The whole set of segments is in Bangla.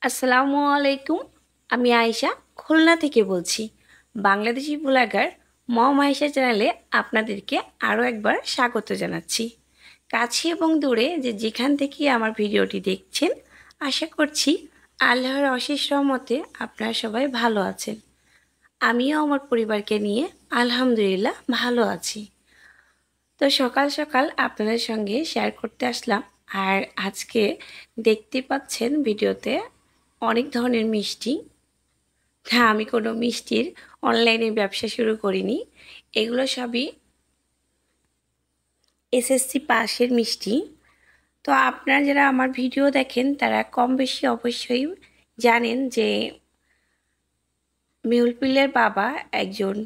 আসসালামু আলাইকুম। আমি আয়েশা খুলনা থেকে বলছি। বাংলাদেশি ব্লগার মম আয়েশা চ্যানেলে আপনাদেরকে আরও একবার স্বাগত জানাচ্ছি। কাছে এবং দূরে যেখান থেকে আমার ভিডিওটি দেখছেন, আশা করছি আল্লাহর অশেষ রহমতে আপনারা সবাই ভালো আছেন। আমিও আমার পরিবারকে নিয়ে আলহামদুলিল্লাহ ভালো আছি। তো সকাল সকাল আপনাদের সঙ্গে শেয়ার করতে আসলাম। আর আজকে দেখতে পাচ্ছেন ভিডিওতে অনেক ধরনের মিষ্টি। হ্যাঁ, আমি কোনো মিষ্টির অনলাইনে ব্যবসা শুরু করিনি। এগুলো সবই এসএসসি পাশের মিষ্টি। তো আপনারা যারা আমার ভিডিও দেখেন তারা কম বেশি অবশ্যই জানেন যে মেহুল বাবা একজন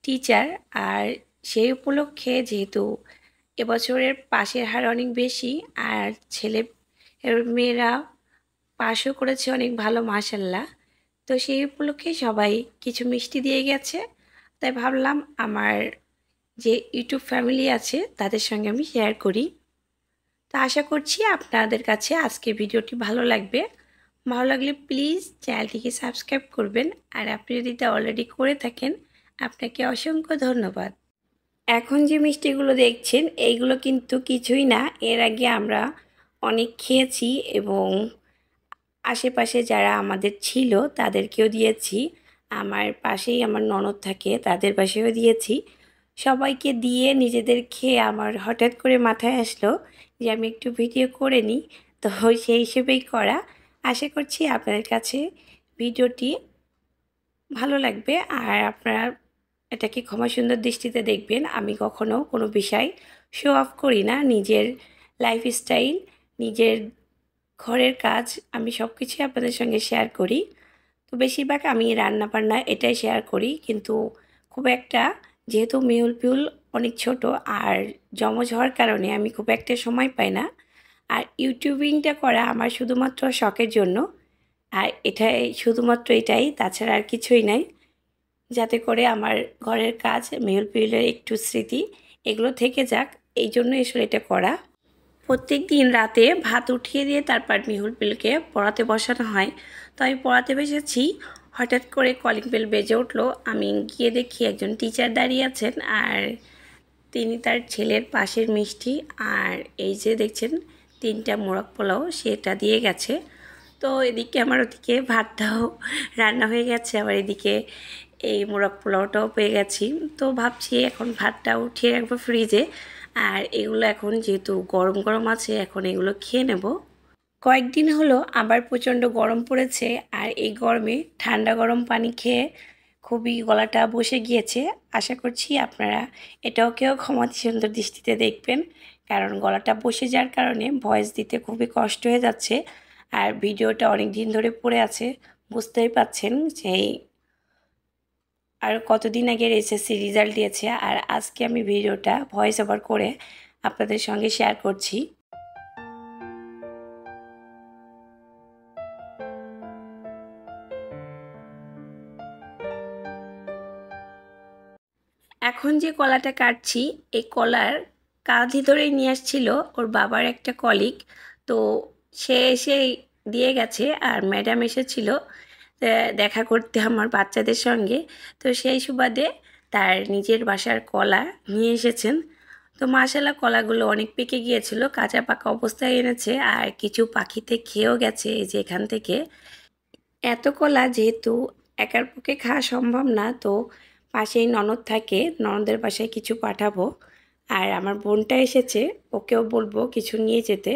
টিচার। আর সেই উপলক্ষে যেহেতু এবছরের পাশের হার অনেক বেশি, আর ছেলে মেয়েরা পাশও করেছে অনেক ভালো মাশাল্লাহ। তো সেই উপলক্ষে সবাই কিছু মিষ্টি দিয়ে গেছে, তাই ভাবলাম আমার যে ইউটিউব ফ্যামিলি আছে তাদের সঙ্গে আমি শেয়ার করি। তো আশা করছি আপনাদের কাছে আজকে ভিডিওটি ভালো লাগবে। ভালো লাগলে প্লিজ চ্যানেলটিকে সাবস্ক্রাইব করবেন, আর আপনি যদি তা অলরেডি করে থাকেন আপনাকে অসংখ্য ধন্যবাদ। এখন যে মিষ্টিগুলো দেখছেন এইগুলো কিন্তু কিছুই না, এর আগে আমরা অনেক খেয়েছি এবং আশেপাশে যারা আমাদের ছিল তাদেরকেও দিয়েছি। আমার পাশেই আমার ননদ থাকে, তাদের পাশেও দিয়েছি। সবাইকে দিয়ে নিজেদের খেয়ে আমার হঠাৎ করে মাথায় আসলো যে আমি একটু ভিডিও করে নিই। তো সেই হিসেবেই করা। আশা করছি আপনাদের কাছে ভিডিওটি ভালো লাগবে, আর আপনারা এটাকে ক্ষমা সুন্দর দৃষ্টিতে দেখবেন। আমি কখনো কোনো বিষয় শো অফ করি না। নিজের লাইফস্টাইল, নিজের ঘরের কাজ আমি সব কিছুই আপনাদের সঙ্গে শেয়ার করি। তো বেশিরভাগ আমি রান্নাবান্না এটাই শেয়ার করি, কিন্তু খুব একটা যেহেতু মেহুল অনেক ছোট আর জমজ হওয়ার কারণে আমি খুব একটা সময় পাই না। আর ইউটিউবিংটা করা আমার শুধুমাত্র শখের জন্য, আর এটাই শুধুমাত্র এটাই, তাছাড়া আর কিছুই নাই। যাতে করে আমার ঘরের কাজ, মেহুলের একটু স্মৃতি এগুলো থেকে যাক, এই জন্য আসলে এটা করা। প্রত্যেক দিন রাতে ভাত উঠিয়ে দিয়ে তারপর মেহুলকে পড়াতে বসানো হয়। তো আমি পড়াতে বসেছি, হঠাৎ করে কলিং বেল বেজে উঠলো। আমি গিয়ে দেখি একজন টিচার দাঁড়িয়ে আছেন, আর তিনি তার ছেলের পাশের মিষ্টি আর এই যে দেখছেন 3টা মোরগ পোলাও সেটা দিয়ে গেছে। তো এদিকে আমার ওদিকে ভাতটাও রান্না হয়ে গেছে, আবার এদিকে এই মোরগ পোলাওটাও পেয়ে গেছি। তো ভাবছি এখন ভাতটা উঠিয়ে রাখবো ফ্রিজে, আর এগুলো এখন যেহেতু গরম গরম আছে এখন এগুলো খেয়ে নেব। কয়েকদিন হলো আবার প্রচণ্ড গরম পড়েছে, আর এই গরমে ঠান্ডা গরম পানি খেয়ে খুবই গলাটা বসে গিয়েছে। আশা করছি আপনারা এটাও কেউ ক্ষমা সুন্দর দৃষ্টিতে দেখবেন, কারণ গলাটা বসে যাওয়ার কারণে ভয়েস দিতে খুবই কষ্ট হয়ে যাচ্ছে। আর ভিডিওটা অনেক দিন ধরে পড়ে আছে, বুঝতেই পাচ্ছেন সেই আর কতদিন আগের এসএসসি রেজাল্ট দিয়েছে। আর আজকে আমি ভিডিওটা ভয়েস ওভার করে আপনাদের সঙ্গে শেয়ার করছি। এখন যে কলাটা কাটছি এই কলার কাঁধি ধরেই নিয়ে আসছিল ওর বাবার একটা কলিগ। তো সে এসে দিয়ে গেছে, আর ম্যাডাম এসেছিল দেখা করতে আমার বাচ্চাদের সঙ্গে। তো সেই সুবাদে তার নিজের বাসার কলা নিয়ে এসেছেন। তো মাশাআল্লাহ কলাগুলো অনেক পেকে গিয়েছিল, কাঁচা পাকা অবস্থায় এনেছে, আর কিছু পাখিতে খেয়েও গেছে এই যে এখান থেকে। এত কলা যেহেতু একার পক্ষে খাওয়া সম্ভব না, তো পাশেই ননদ থাকে, ননদের বাসায় কিছু পাঠাবো। আর আমার বোনটা এসেছে, ওকেও বলবো কিছু নিয়ে যেতে,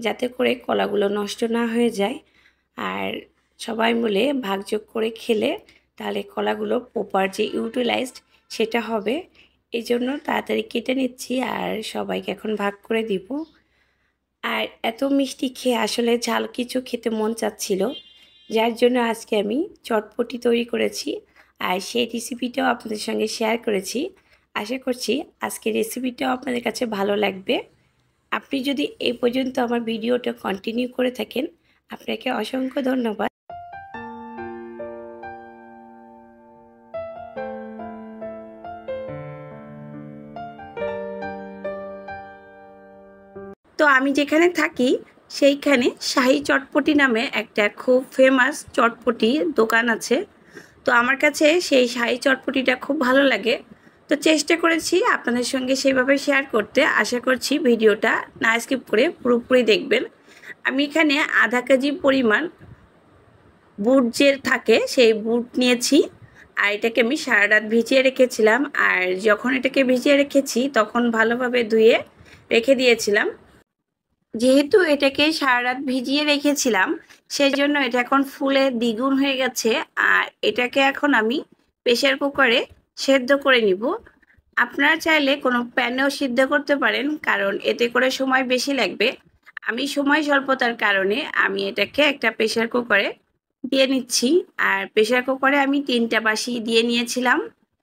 যাতে করে কলাগুলো নষ্ট না হয়ে যায়। আর সবাই মিলে ভাগযোগ করে খেলে তাহলে কলাগুলো প্রপার যে ইউটিলাইজড সেটা হবে। এই জন্য তাড়াতাড়ি কেটে নিচ্ছি আর সবাইকে এখন ভাগ করে দিব। আর এত মিষ্টি খেয়ে আসলে ঝাল কিছু খেতে মন চাচ্ছিল, যার জন্য আজকে আমি চটপটি তৈরি করেছি, আর সেই রেসিপিটাও আপনাদের সঙ্গে শেয়ার করেছি। আশা করছি আজকের রেসিপিটাও আপনাদের কাছে ভালো লাগবে। আপনি যদি এই পর্যন্ত আমার ভিডিওটা কন্টিনিউ করে থাকেন আপনাকে অসংখ্য ধন্যবাদ। তো আমি যেখানে থাকি সেইখানে শাহি চটপটি নামে একটা খুব ফেমাস চটপটি দোকান আছে। তো আমার কাছে সেই শাহি চটপটিটা খুব ভালো লাগে। তো চেষ্টা করেছি আপনাদের সঙ্গে সেইভাবে শেয়ার করতে। আশা করছি ভিডিওটা না স্কিপ করে পুরোপুরি দেখবেন। আমি এখানে আধা কেজি পরিমাণ বুট যে থাকে সেই বুট নিয়েছি, আর এটাকে আমি সারা রাত ভিজিয়ে রেখেছিলাম। আর যখন এটাকে ভিজিয়ে রেখেছি তখন ভালোভাবে ধুয়ে রেখে দিয়েছিলাম। যেহেতু এটাকে সারা রাত ভিজিয়ে রেখেছিলাম সেই জন্য এটা এখন ফুলে দ্বিগুণ হয়ে গেছে। আর এটাকে এখন আমি প্রেসার কুকারে সেদ্ধ করে নিব। আপনারা চাইলে কোনো প্যানেও সিদ্ধ করতে পারেন, কারণ এতে করে সময় বেশি লাগবে। আমি সময় স্বল্পতার কারণে আমি এটাকে একটা প্রেসার কুকারে দিয়ে নিচ্ছি। আর প্রেসার কুকারে আমি 3টা বাসি দিয়ে নিয়েছিলাম।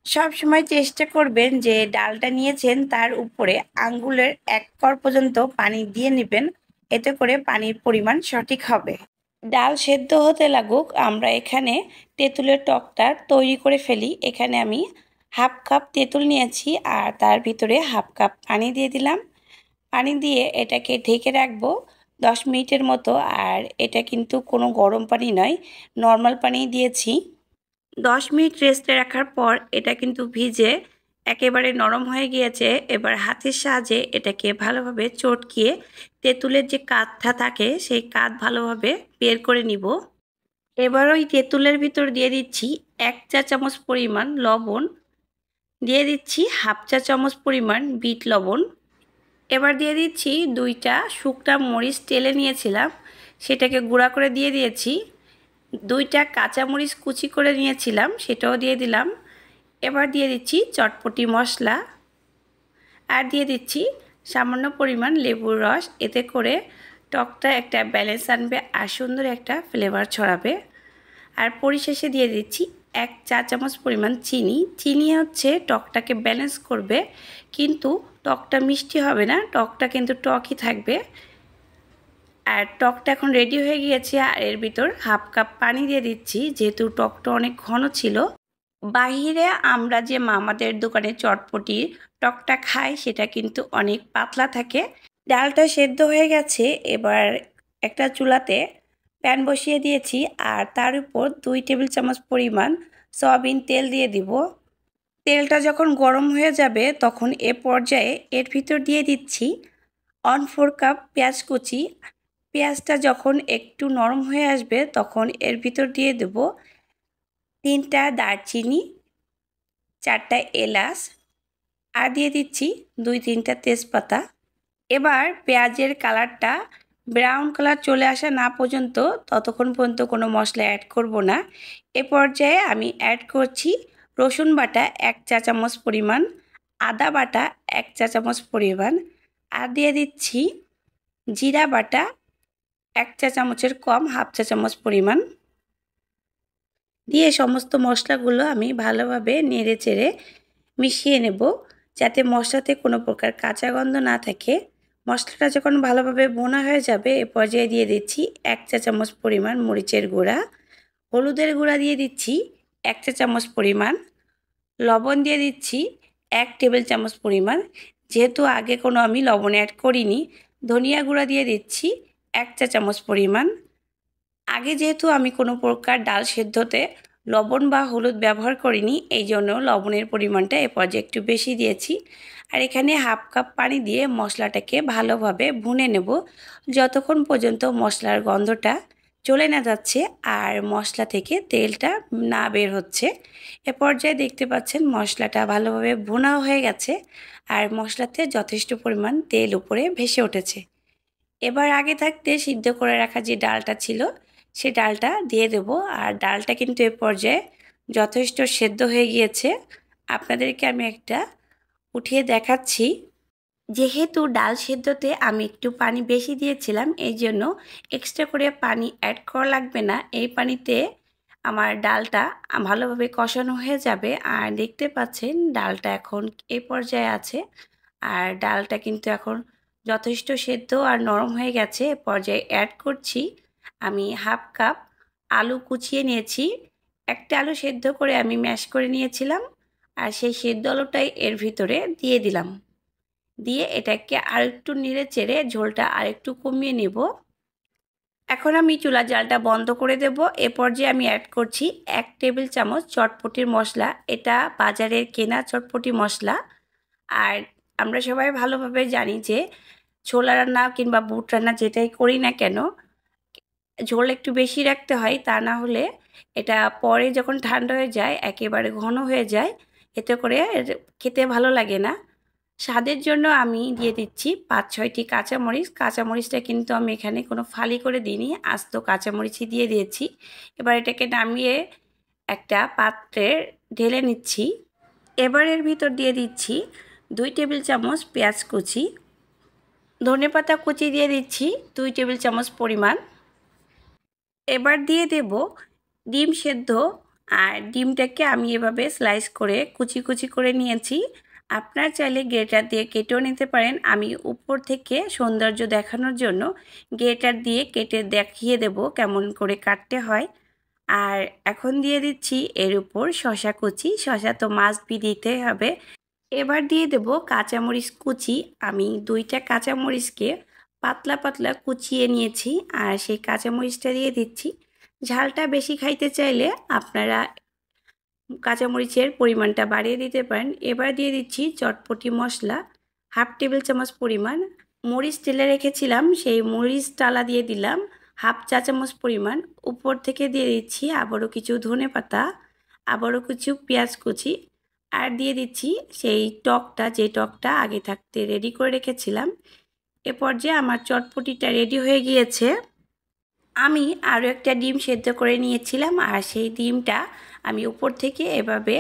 সব সময় চেষ্টা করবেন যে ডালটা নিয়েছেন তার উপরে আঙ্গুলের 1 কর পর্যন্ত পানি দিয়ে নেবেন, এতে করে পানির পরিমাণ সঠিক হবে। ডাল সেদ্ধ হতে লাগুক, আমরা এখানে তেঁতুলের টকটা তৈরি করে ফেলি। এখানে আমি হাফ কাপ তেঁতুল নিয়েছি আর তার ভিতরে হাফ কাপ পানি দিয়ে দিলাম। পানি দিয়ে এটাকে ঢেকে রাখবো 10 মিনিটের মতো। আর এটা কিন্তু কোনো গরম পানি নয়, নর্মাল পানি দিয়েছি। 10 মিনিট রেস্টে রাখার পর এটা কিন্তু ভিজে একেবারে নরম হয়ে গিয়েছে। এবার হাতের সাহায্যে এটাকে ভালোভাবে চটকিয়ে তেঁতুলের যে কাঠটা থাকে সেই কাঠ ভালোভাবে বের করে নিব। এবার ওই তেঁতুলের ভিতর দিয়ে দিচ্ছি 1 চা চামচ পরিমাণ লবণ, দিয়ে দিচ্ছি হাফ চা চামচ পরিমাণ বিট লবণ। এবার দিয়ে দিচ্ছি 2টা শুকনা মরিচ তেলে নিয়েছিলাম, সেটাকে গুঁড়া করে দিয়ে দিয়েছি। 2টা কাঁচামরিচ কুচি করে নিয়েছিলাম, সেটাও দিয়ে দিলাম। এবার দিয়ে দিচ্ছি চটপটি মশলা আর দিয়ে দিচ্ছি সামান্য পরিমাণ লেবুর রস। এতে করে টকটা একটা ব্যালেন্স আনবে আর সুন্দর একটা ফ্লেভার ছড়াবে। আর পরিশেষে দিয়ে দিচ্ছি 1 চা চামচ পরিমাণ চিনি। চিনি হচ্ছে টকটাকে ব্যালেন্স করবে, কিন্তু টকটা মিষ্টি হবে না, টকটা কিন্তু টকই থাকবে। আর টকটা এখন রেডি হয়ে গিয়েছে। আর এর ভিতর হাফ কাপ পানি দিয়ে দিচ্ছি, যেহেতু টকটা অনেক ঘন ছিল। বাহিরে আমরা যে মামাদের দোকানে চটপটি টকটা খাই সেটা কিন্তু অনেক পাতলা থাকে। ডালটা সেদ্ধ হয়ে গেছে। এবার একটা চুলাতে প্যান বসিয়ে দিয়েছি আর তার উপর 2 টেবিল চামচ পরিমাণ সয়াবিন তেল দিয়ে দিব। তেলটা যখন গরম হয়ে যাবে তখন এ পর্যায়ে এর ভিতর দিয়ে দিচ্ছি 1/4 কাপ পেঁয়াজ কুচি। পেঁয়াজটা যখন একটু নরম হয়ে আসবে তখন এর ভিতর দিয়ে দেব 3টা দারচিনি, 4টা এলাচ আর দিয়ে দিচ্ছি 2-3টা তেজপাতা। এবার পেঁয়াজের কালারটা ব্রাউন কালার চলে আসা না পর্যন্ত ততক্ষণ পর্যন্ত কোনো মশলা অ্যাড করব না। এ পর্যায়ে আমি অ্যাড করছি রসুন বাটা 1 চা চামচ পরিমাণ, আদা বাটা 1 চা চামচ পরিমাণ আর দিয়ে দিচ্ছি জিরা বাটা 1 চা চামচের কম, হাফ চা চামচ পরিমাণ দিয়ে সমস্ত মশলাগুলো আমি ভালোভাবে নেড়ে চেড়ে মিশিয়ে নেব, যাতে মশলাতে কোনো প্রকার কাঁচা গন্ধ না থাকে। মশলাটা যখন ভালোভাবে ভুনা হয়ে যাবে এ পর্যায়ে দিয়ে দিচ্ছি 1 চা চামচ পরিমাণ মরিচের গুঁড়া, হলুদের গুঁড়া দিয়ে দিচ্ছি 1 চা চামচ পরিমাণ, লবণ দিয়ে দিচ্ছি 1 টেবিল চামচ পরিমাণ, যেহেতু আগে কোনো আমি লবণ অ্যাড করিনি। ধনিয়া গুঁড়া দিয়ে দিচ্ছি 1 চা চামচ পরিমাণ। আগে যেহেতু আমি কোনো প্রকার ডাল সেদ্ধতে লবণ বা হলুদ ব্যবহার করিনি, এই জন্য লবণের পরিমাণটা এ পর্যায়ে একটু বেশি দিয়েছি। আর এখানে হাফ কাপ পানি দিয়ে মশলাটাকে ভালোভাবে ভুনে নেব, যতক্ষণ পর্যন্ত মশলার গন্ধটা চলে না যাচ্ছে আর মশলা থেকে তেলটা না বের হচ্ছে। এ পর্যায়ে দেখতে পাচ্ছেন মশলাটা ভালোভাবে ভুনাও হয়ে গেছে আর মশলাতে যথেষ্ট পরিমাণ তেল উপরে ভেসে উঠেছে। এবার আগে থাকতে সিদ্ধ করে রাখা যে ডালটা ছিল সে ডালটা দিয়ে দেব। আর ডালটা কিন্তু এ পর্যায়ে যথেষ্ট সেদ্ধ হয়ে গিয়েছে। আপনাদেরকে আমি একটা উঠিয়ে দেখাচ্ছি। যেহেতু ডাল সেদ্ধতে আমি একটু পানি বেশি দিয়েছিলাম, এই জন্য এক্সট্রা করে পানি অ্যাড করা লাগবে না। এই পানিতে আমার ডালটা ভালোভাবে কষানো হয়ে যাবে। আর দেখতে পাচ্ছেন ডালটা এখন এই পর্যায়ে আছে। আর ডালটা কিন্তু এখন যথেষ্ট সেদ্ধ আর নরম হয়ে গেছে। এ পর্যায়ে অ্যাড করছি আমি হাফ কাপ আলু কুচিয়ে নিয়েছি। একটা আলু সেদ্ধ করে আমি ম্যাশ করে নিয়েছিলাম আর সেই সেদ্ধ আলুটাই এর ভিতরে দিয়ে দিলাম। দিয়ে এটাকে আরেকটু নেড়ে চেড়ে ঝোলটা আরেকটু কমিয়ে নেব। এখন আমি চুলার জালটা বন্ধ করে দেব। এ পর্যায়ে আমি অ্যাড করছি 1 টেবিল চামচ চটপটির মশলা। এটা বাজারের কেনা চটপটি মশলা। আর আমরা সবাই ভালোভাবে জানি যে ছোলা রান্না কিংবা বুট রান্না যেটাই করি না কেন, ঝোল একটু বেশি রাখতে হয়, তা না হলে এটা পরে যখন ঠান্ডা হয়ে যায় একেবারে ঘন হয়ে যায়, এতে করে খেতে ভালো লাগে না। স্বাদের জন্য আমি দিয়ে দিচ্ছি 5-6টি কাঁচামরিচ। কাঁচামরিচটা কিন্তু আমি এখানে কোনো ফালি করে দিইনি, আস্ত কাঁচামরিচই দিয়ে দিয়েছি। এবার এটাকে নামিয়ে একটা পাত্রে ঢেলে নিচ্ছি। এবার এর ভিতর দিয়ে দিচ্ছি 2 টেবিল চামচ পেঁয়াজ কুচি, ধনেপাতা কুচি দিয়ে দিচ্ছি 2 টেবিল চামচ পরিমাণ। এবার দিয়ে দেব ডিম সেদ্ধ, আর ডিমটাকে আমি এভাবে স্লাইস করে কুচি কুচি করে নিয়েছি। আপনার চাইলে গ্রেটার দিয়ে কেটেও নিতে পারেন। আমি উপর থেকে সৌন্দর্য দেখানোর জন্য গ্রেটার দিয়ে কেটে দেখিয়ে দেব কেমন করে কাটতে হয়। আর এখন দিয়ে দিচ্ছি এর উপর শসা কুচি। শসা তো মাস্ট বি দিতে হবে। এবার দিয়ে দেব কাঁচামরিচ কুচি। আমি 2টা কাঁচামরিচকে পাতলা পাতলা কুচিয়ে নিয়েছি, আর সেই কাঁচামরিচটা দিয়ে দিচ্ছি। ঝালটা বেশি খাইতে চাইলে আপনারা কাঁচামরিচের পরিমাণটা বাড়িয়ে দিতে পারেন। এবার দিয়ে দিচ্ছি চটপটি মশলা 1/2 টেবিল চামচ পরিমাণ। মরিচ টেলে রেখেছিলাম, সেই মরিচ টালা দিয়ে দিলাম 1/2 চা চামচ পরিমাণ। উপর থেকে দিয়ে দিচ্ছি আবারও কিছু ধনেপাতা, আবারও কিছু পেঁয়াজ কুচি, আর দিয়ে দিচ্ছি সেই টকটা, যে টকটা আগে থাকতে রেডি করে রেখেছিলাম। এ পর্যায়ে আমার চটপটিটা রেডি হয়ে গিয়েছে। আমি আরও একটা ডিম সেদ্ধ করে নিয়েছিলাম, আর সেই ডিমটা আমি উপর থেকে এভাবে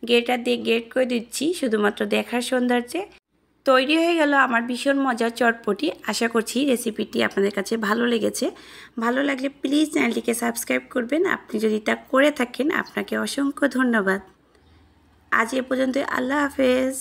গ্রেটার দিয়ে গ্রেট করে দিচ্ছি শুধুমাত্র দেখার সৌন্দর্যে। তৈরি হয়ে গেল আমার ভীষণ মজার চটপটি। আশা করছি রেসিপিটি আপনাদের কাছে ভালো লেগেছে। ভালো লাগলে প্লিজ চ্যানেলটিকে সাবস্ক্রাইব করবেন। আপনি যদি তা করে থাকেন আপনাকে অসংখ্য ধন্যবাদ। আজ এ পর্যন্ত, আল্লাহ হাফেজ।